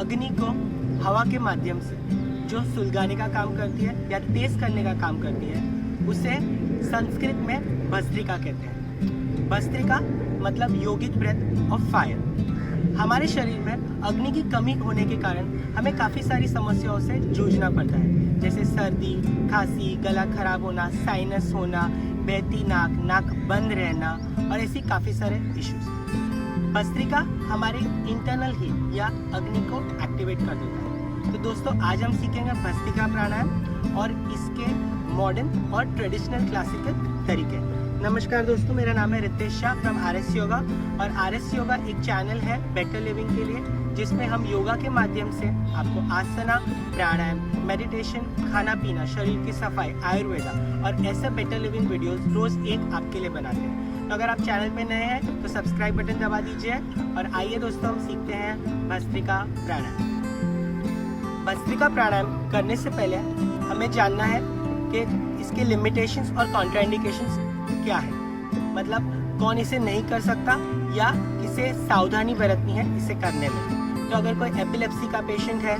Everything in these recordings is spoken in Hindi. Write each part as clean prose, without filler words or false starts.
अग्नि को हवा के माध्यम से जो सुलगाने का काम करती है या तेज करने का काम करती है, उसे संस्कृत में भस्त्रिका कहते हैं। भस्त्रिका मतलब योगिक ब्रेथ ऑफ फायर। हमारे शरीर में अग्नि की कमी होने के कारण हमें काफ़ी सारी समस्याओं से जूझना पड़ता है, जैसे सर्दी, खांसी, गला खराब होना, साइनस होना, बहती नाक, नाक बंद रहना और ऐसी काफ़ी सारे इश्यूज। भस्त्रिका हमारे इंटरनल हीट या अग्नि को एक्टिवेट कर देता है। तो दोस्तों आज हम सीखेंगे भस्त्रिका प्राणायाम और इसके मॉडर्न और ट्रेडिशनल क्लासिकल तरीके। नमस्कार दोस्तों, मेरा नाम है रितेश शाह फ्रॉम RS योगा। और RS योगा एक चैनल है बेटर लिविंग के लिए, जिसमें हम योगा के माध्यम से आपको आसना, प्राणायाम, मेडिटेशन, खाना पीना, शरीर की सफाई, आयुर्वेदा और ऐसे बेटर लिविंग वीडियोस रोज एक आपके लिए बनाते हैं। तो अगर आप चैनल पे नए हैं तो सब्सक्राइब बटन दबा दीजिए और आइए दोस्तों हम सीखते हैं भस्त्रिका प्राणायाम। भस्त्रिका प्राणायाम करने से पहले हमें जानना है कि इसके लिमिटेशंस और कॉन्ट्राइंडिकेशंस क्या है, मतलब कौन इसे नहीं कर सकता या किसे सावधानी बरतनी है इसे करने में। तो अगर कोई एपिलेप्सी का पेशेंट है,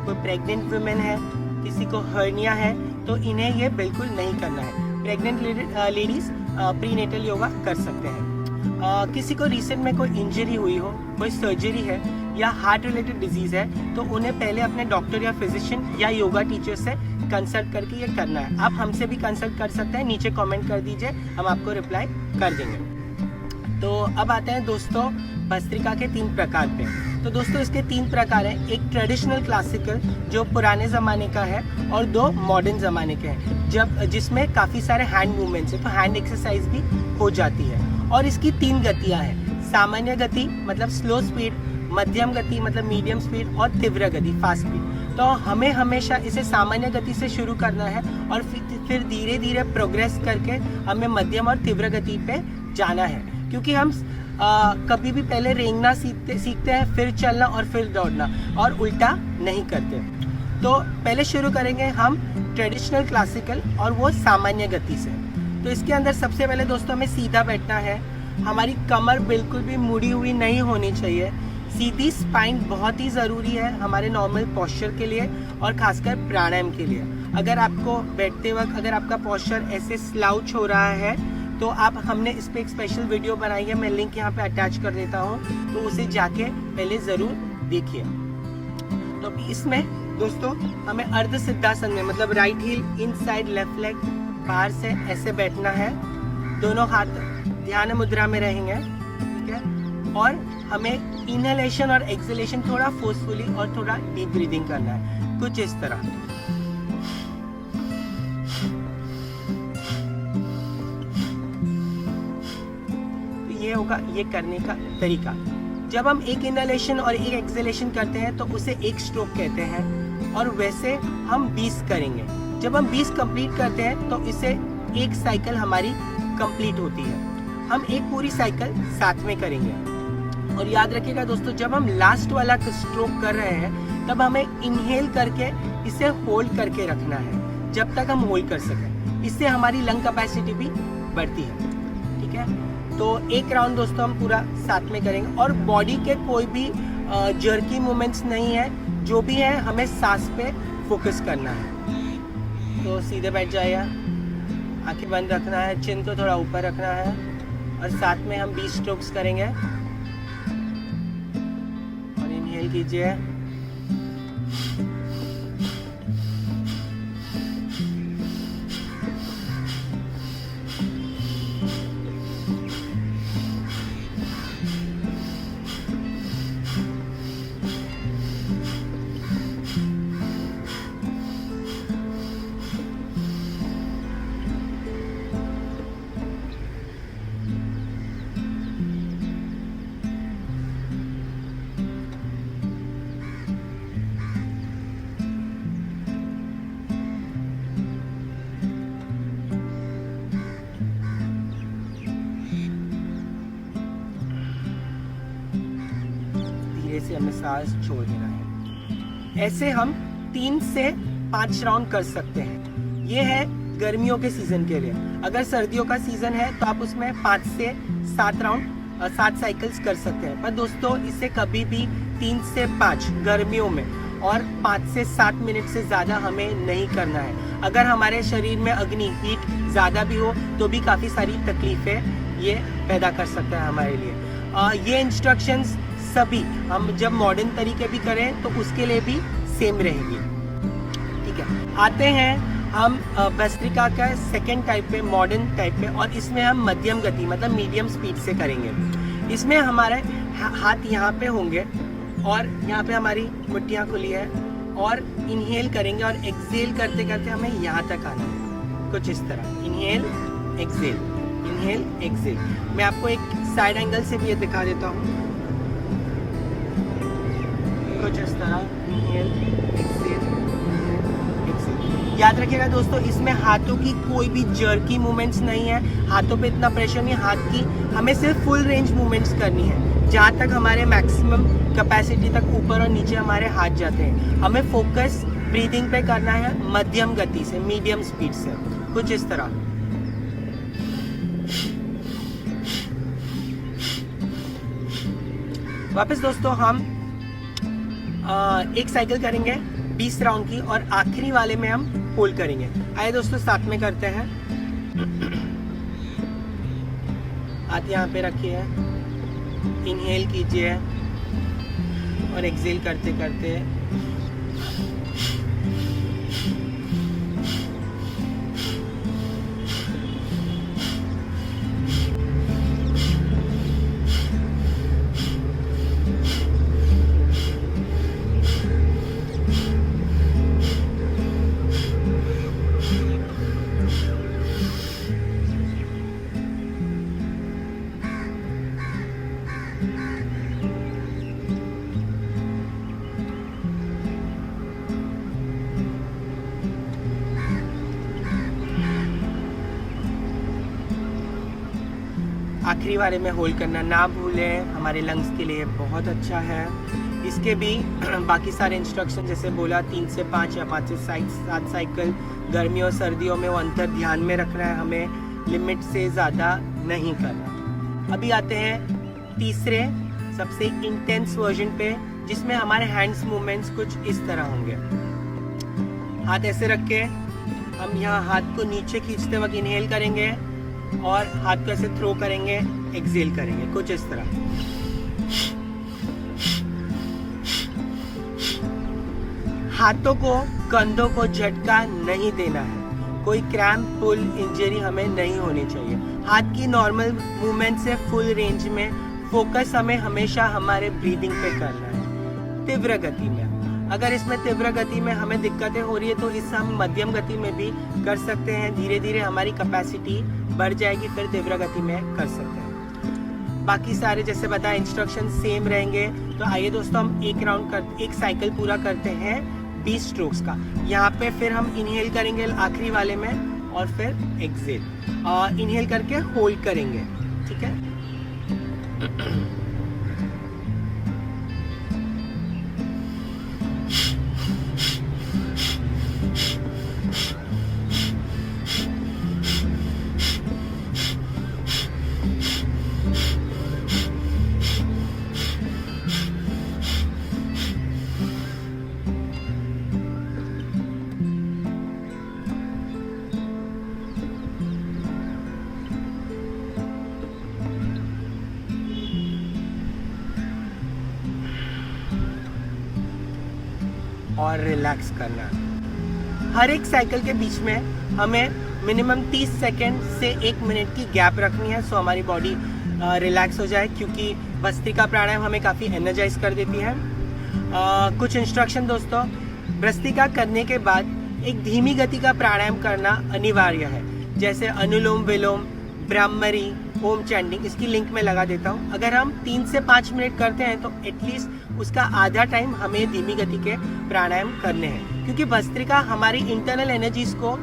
कोई प्रेग्नेंट वुमेन है, किसी को हर्निया है, तो इन्हें ये बिल्कुल नहीं करना है। प्रेग्नेंट लेडीज प्रीनेटल योगा कर सकते हैं। किसी को रिसेंट में कोई इंजरी हुई हो, कोई सर्जरी है या हार्ट रिलेटेड डिजीज है, तो उन्हें पहले अपने डॉक्टर या फिजिशियन या योगा टीचर से कंसल्ट करके ये करना है। आप हमसे भी कंसल्ट कर सकते हैं, नीचे कमेंट कर दीजिए, हम आपको रिप्लाई कर देंगे। तो अब आते हैं दोस्तों भस्त्रिका के 3 प्रकार पे। तो दोस्तों इसके 3 प्रकार हैं। एक ट्रेडिशनल क्लासिकल जो पुराने ज़माने का है और 2 मॉडर्न ज़माने के हैं, जिसमें काफ़ी सारे हैंड मूवमेंट्स हैं, तो हैंड एक्सरसाइज भी हो जाती है। और इसकी 3 गतियाँ हैं। सामान्य गति मतलब स्लो स्पीड, मध्यम गति मतलब मीडियम स्पीड और तीव्र गति फास्ट स्पीड। तो हमें हमेशा इसे सामान्य गति से शुरू करना है और फिर धीरे धीरे प्रोग्रेस करके हमें मध्यम और तीव्र गति पे जाना है, क्योंकि हम कभी भी पहले रेंगना सीखते हैं, फिर चलना और फिर दौड़ना, और उल्टा नहीं करते। तो पहले शुरू करेंगे हम ट्रेडिशनल क्लासिकल और वो सामान्य गति से। तो इसके अंदर सबसे पहले दोस्तों हमें सीधा बैठना है। हमारी कमर बिल्कुल भी मुड़ी हुई नहीं होनी चाहिए। सीधी स्पाइन बहुत ही ज़रूरी है हमारे नॉर्मल पोस्चर के लिए और खासकर प्राणायाम के लिए। अगर आपको बैठते वक्त अगर आपका पोस्चर ऐसे स्लाउच हो रहा है तो हमने इस पर एक स्पेशल वीडियो बनाई है, मैं लिंक यहाँ पे अटैच कर देता हूँ, तो उसे जाके पहले ज़रूर देखिए। तो इसमें दोस्तों हमें अर्ध सिद्धासन में मतलब right heel inside left leg बाहर से ऐसे बैठना है। दोनों हाथ ध्यान मुद्रा में रहेंगे, ठीक है। और हमें इनहेलेशन और एक्सहेलेशन थोड़ा फोर्सफुली और थोड़ा डीप ब्रीदिंग करना है, कुछ इस तरह। तो ये होगा ये करने का तरीका। जब हम एक इनहेलेशन और एक एक्सहेलेशन करते हैं तो उसे एक स्ट्रोक कहते हैं, और वैसे हम 20 करेंगे। जब हम 20 कंप्लीट करते हैं तो इसे एक साइकिल हमारी कंप्लीट होती है। हम एक पूरी साइकिल साथ में करेंगे। और याद रखिएगा दोस्तों, जब हम लास्ट वाला स्ट्रोक कर रहे हैं तब हमें इनहेल करके इसे होल्ड करके रखना है जब तक हम होल्ड कर सकें। इससे हमारी लंग कैपेसिटी भी बढ़ती है, ठीक है। तो एक राउंड दोस्तों हम पूरा साथ में करेंगे और बॉडी के कोई भी जर्की मूवमेंट्स नहीं है, जो भी है हमें सांस पे फोकस करना है। तो सीधे बैठ जाइए, आंखें बंद रखना है, चिन को थोड़ा ऊपर रखना है और साथ में हम 20 स्ट्रोक्स करेंगे। और इनहेल कीजिए, से हमें सांस छोड़ देना है। ऐसे हम 3 से 5 राउंड कर सकते हैं। ये है गर्मियों के सीजन के लिए। अगर सर्दियों का सीजन है तो आप उसमें 5 से 7 राउंड 7 साइकिल्स कर सकते हैं। पर दोस्तों इससे कभी भी 3 से 5 गर्मियों में, और 5 से 7 मिनट से ज़्यादा हमें नहीं करना है। अगर हमारे शरीर में अग्नि हीट ज़्यादा भी हो तो भी काफ़ी सारी तकलीफ़ें ये पैदा कर सकता है हमारे लिए। ये इंस्ट्रक्शंस सभी हम जब मॉडर्न तरीके भी करें तो उसके लिए भी सेम रहेगी। ठीक है, आते हैं हम भस्त्रिका का सेकेंड टाइप पे, मॉडर्न टाइप पे, और इसमें हम मध्यम गति मतलब मीडियम स्पीड से करेंगे। इसमें हमारे हाथ यहाँ पे होंगे और यहाँ पे हमारी मुट्ठियाँ खुली है, और इनहेल करेंगे और एक्सेल करते करते हमें यहाँ तक आना है, कुछ इस तरह। Inhale Excel, inhale exhale. मैं आपको एक साइड एंगल से भी ये दिखा देता हूँ, कुछ इस तरह। Inhale exhale, exhale. याद रखिएगा दोस्तों, इसमें हाथों की कोई भी जर्की मूवमेंट्स नहीं है, हाथों पे इतना प्रेशर नहीं है, हाथ की हमें सिर्फ फुल रेंज मूवमेंट्स करनी है, जहाँ तक हमारे मैक्सिमम कैपेसिटी तक ऊपर और नीचे हमारे हाथ जाते हैं। हमें फोकस ब्रीदिंग पे करना है मध्यम गति से, मीडियम स्पीड से, कुछ इस तरह। वापस दोस्तों हम एक साइकिल करेंगे 20 राउंड की, और आखिरी वाले में हम होल्ड करेंगे। आइए दोस्तों साथ में करते हैं। हाथ यहाँ पे रखिए, इनहेल कीजिए और एक्सेल करते करते आखिरी वाले में होल्ड करना ना भूलें, हमारे लंग्स के लिए बहुत अच्छा है। इसके भी बाकी सारे इंस्ट्रक्शन जैसे बोला 3 से 5 या 5 से 7 साइकिल, गर्मियों सर्दियों में वो अंतर ध्यान में रखना है, हमें लिमिट से ज़्यादा नहीं करना। अभी आते हैं तीसरे सबसे इंटेंस वर्जन पे, जिसमें हमारे हैंड्स मूवमेंट्स कुछ इस तरह होंगे। हाथ ऐसे रख के हम यहाँ हाथ को नीचे खींचते वक्त इनहेल करेंगे और हाथ को ऐसे थ्रो करेंगे, एक्सेल करेंगे, कुछ इस तरह। हाथों को, कंधों को झटका नहीं देना है, कोई क्रैम्प, पुल, इंजरी हमें नहीं होनी चाहिए। हाथ की नॉर्मल मूवमेंट से फुल रेंज में फोकस हमें हमेशा हमारे ब्रीदिंग पे करना है, तीव्र गति में। अगर इसमें तीव्र गति में हमें दिक्कतें हो रही है तो इससे हम मध्यम गति में भी कर सकते हैं। धीरे धीरे हमारी कैपेसिटी बढ़ जाएगी, फिर तीव्र गति में कर सकते हैं। बाकी सारे जैसे बताया इंस्ट्रक्शन सेम रहेंगे। तो आइए दोस्तों हम एक साइकिल पूरा करते हैं 20 स्ट्रोक्स का। यहाँ पे फिर हम इनहेल करेंगे आखिरी वाले में, और फिर एक्सेल। इनहेल करके होल्ड करेंगे, ठीक है। और रिलैक्स करना। हर एक साइकिल के बीच में हमें मिनिमम 30 सेकेंड से 1 मिनट की गैप रखनी है, सो हमारी बॉडी रिलैक्स हो जाए, क्योंकि भस्त्रिका प्राणायाम हमें काफ़ी एनर्जाइज कर देती है। कुछ इंस्ट्रक्शन दोस्तों, भस्त्रिका करने के बाद एक धीमी गति का प्राणायाम करना अनिवार्य है, जैसे अनुलोम विलोम, ब्राह्मरी, ओम चैंटिंग। इसकी लिंक में लगा देता हूँ। अगर हम 3 से 5 मिनट करते हैं तो एटलीस्ट उसका आधा टाइम हमें धीमी गति के प्राणायाम करने हैं, क्योंकि भस्त्रिका हमारी इंटरनल एनर्जीज को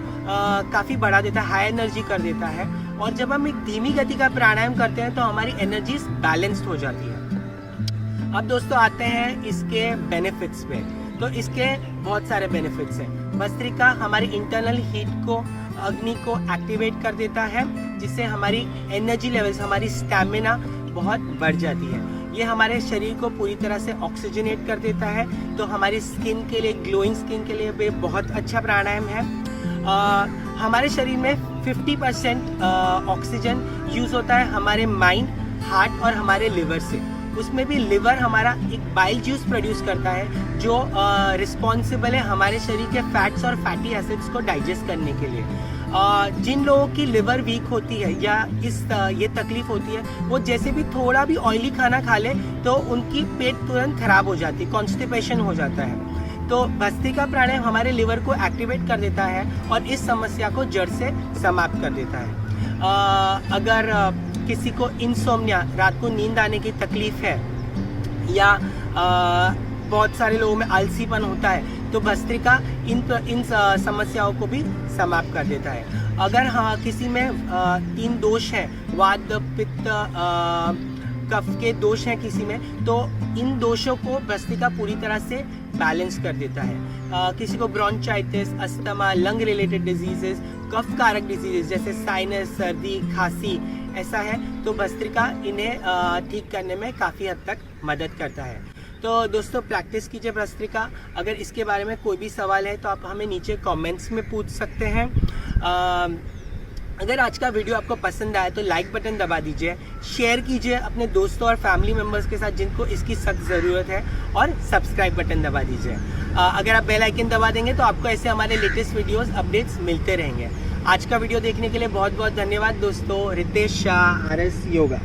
काफ़ी बढ़ा देता है, हाई एनर्जी कर देता है। और जब हम एक धीमी गति का प्राणायाम करते हैं तो हमारी एनर्जीज बैलेंस्ड हो जाती है। अब दोस्तों आते हैं इसके बेनिफिट्स पे। तो इसके बहुत सारे बेनिफिट्स हैं। भस्त्रिका हमारी इंटरनल हीट को, अग्नि को एक्टिवेट कर देता है, जिससे हमारी एनर्जी लेवल्स, हमारी स्टैमिना बहुत बढ़ जाती है। ये हमारे शरीर को पूरी तरह से ऑक्सीजनेट कर देता है, तो हमारी स्किन के लिए, ग्लोइंग स्किन के लिए भी बहुत अच्छा प्राणायाम है। हमारे शरीर में 50% ऑक्सीजन यूज़ होता है हमारे माइंड, हार्ट और हमारे लिवर से। उसमें भी लिवर हमारा एक बाइल जूस प्रोड्यूस करता है जो रिस्पॉन्सिबल है हमारे शरीर के फैट्स और फैटी एसिड्स को डाइजेस्ट करने के लिए। जिन लोगों की लिवर वीक होती है या ये तकलीफ होती है, वो जैसे भी थोड़ा भी ऑयली खाना खा ले तो उनकी पेट तुरंत खराब हो जाती है, कॉन्स्टिपेशन हो जाता है। तो भस्त्रिका प्राणायाम हमारे लिवर को एक्टिवेट कर देता है और इस समस्या को जड़ से समाप्त कर देता है। अगर किसी को इंसोम्निया, रात को नींद आने की तकलीफ है, या बहुत सारे लोगों में आलसीपन होता है, तो भस्त्रिका इन समस्याओं को भी समाप्त कर देता है। अगर किसी में 3 दोष हैं, वात, पित्त, कफ के दोष हैं किसी में, तो इन दोषों को भस्त्रिका पूरी तरह से बैलेंस कर देता है। किसी को ब्रोंचाइटिस, अस्थमा, लंग रिलेटेड डिजीजेस, कफ कारक डिजीजेस जैसे साइनस, सर्दी, खांसी ऐसा है, तो भस्त्रिका इन्हें ठीक करने में काफ़ी हद तक मदद करता है। तो दोस्तों, प्रैक्टिस कीजिए भस्त्रिका। अगर इसके बारे में कोई भी सवाल है तो आप हमें नीचे कमेंट्स में पूछ सकते हैं। अगर आज का वीडियो आपको पसंद आया तो लाइक बटन दबा दीजिए, शेयर कीजिए अपने दोस्तों और फैमिली मेम्बर्स के साथ जिनको इसकी सख्त ज़रूरत है, और सब्सक्राइब बटन दबा दीजिए। अगर आप बेल आइकन दबा देंगे तो आपको ऐसे हमारे लेटेस्ट वीडियोस अपडेट्स मिलते रहेंगे। आज का वीडियो देखने के लिए बहुत बहुत धन्यवाद दोस्तों। रितेश शाह, RS योगा।